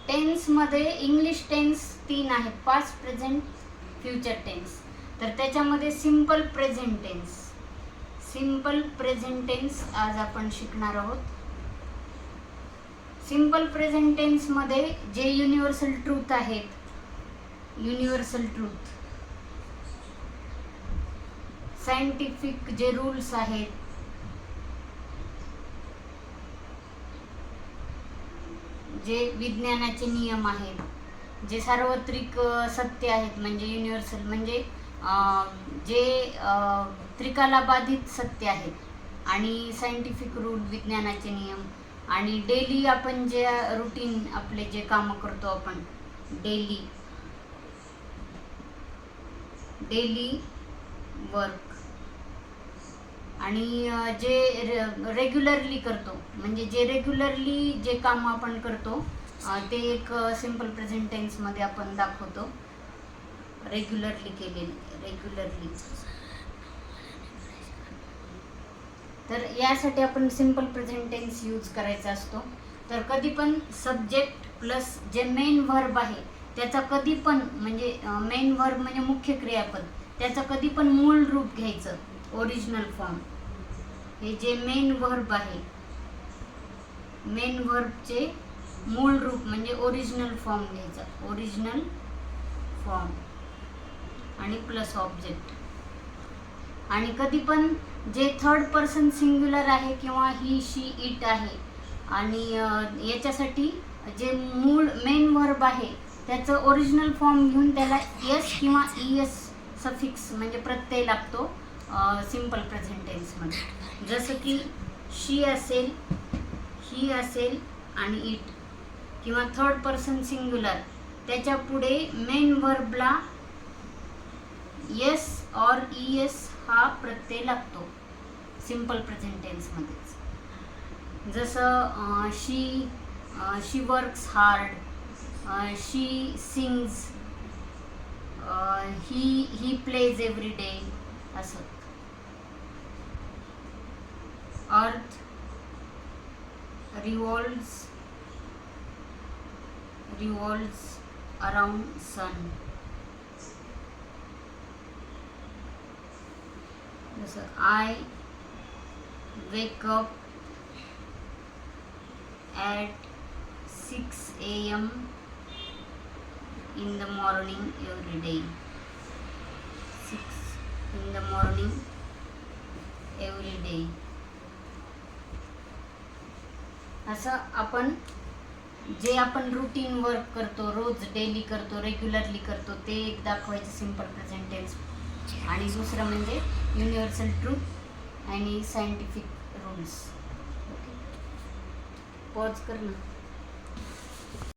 टेन्समध्ये English tense 3 आहेत, past, present, future tense. तर त्याच्यामध्ये simple present tense, simple present tense आज आपण शिकणार आहोत. सिम्पल प्रेझेंट टेन्समध्ये जे युनिव्हर्सल ट्रूथ आहेत, युनिव्हर्सल ट्रूथ, सायंटिफिक जे रूल्स आहेत, जे विज्ञानाचे नियम आहेत, जे सार्वत्रिक सत्य आहेत, म्हणजे युनिव्हर्सल म्हणजे जे त्रिकालाबाधित सत्य आहेत, आणि सायंटिफिक रूल विज्ञानाचे नियम, आणि डेली आपण जे रुटीन आपले जे कामं करतो आपण डेली वर्क, आणि जे रेग्युलरली करतो, म्हणजे जे रेग्युलरली जे काम आपण करतो ते एक सिम्पल प्रेझेंट टेन्समध्ये आपण दाखवतो. रेग्युलरली केलेली, रेग्युलरली. तर यासाठी आपण सिम्पल प्रेझेंट टेन्स यूज करायचा असतो. तर कधी पण सब्जेक्ट प्लस जे मेन व्हर्ब आहे त्याचा कधी पण, म्हणजे मेन व्हर्ब म्हणजे मुख्य क्रियापद, त्याचं कधी पण मूळ रूप घ्यायचं, ओरिजिनल फॉर्म. हे जे मेन व्हर्ब आहे, मेन व्हर्बचे मूळ रूप म्हणजे ओरिजिनल फॉर्म घ्यायचा, ओरिजिनल फॉर्म, आणि प्लस ऑब्जेक्ट. आणि कधी पण जे थर्ड पर्सन सिंग्युलर आहे किंवा ही, शी, इट आहे, आणि याच्यासाठी जे मूळ मेन व्हर्ब आहे त्याचं ओरिजिनल फॉर्म घेऊन त्याला एस किंवा ईएस सफिक्स म्हणजे प्रत्यय लागतो सिम्पल प्रेझेंट टेन्समध्ये. जसं की शी असेल, ही असेल आणि इट, किंवा थर्ड पर्सन सिंग्युलर, त्याच्या पुढे मेन व्हर्बला एस और ईएस हा प्रत्यय लागतो सिम्पल प्रेझेंट टेन्समध्येच. जसं she works hard, she sings, he plays every day, असं. अर्थ revolves around sun. जसं I wake up at 6 AM in the morning every day. 6 in the morning every day. असं आपण जे आपण रुटीन वर्क करतो, रोज डेली करतो, रेग्युलरली करतो, ते एक दाखवायचं सिम्पल प्रेझेंट टेन्स. आणि दुसरं म्हणजे युनिव्हर्सल ट्रूथ आणि सायंटिफिक रूल्स. ओके, पॉज कर ना.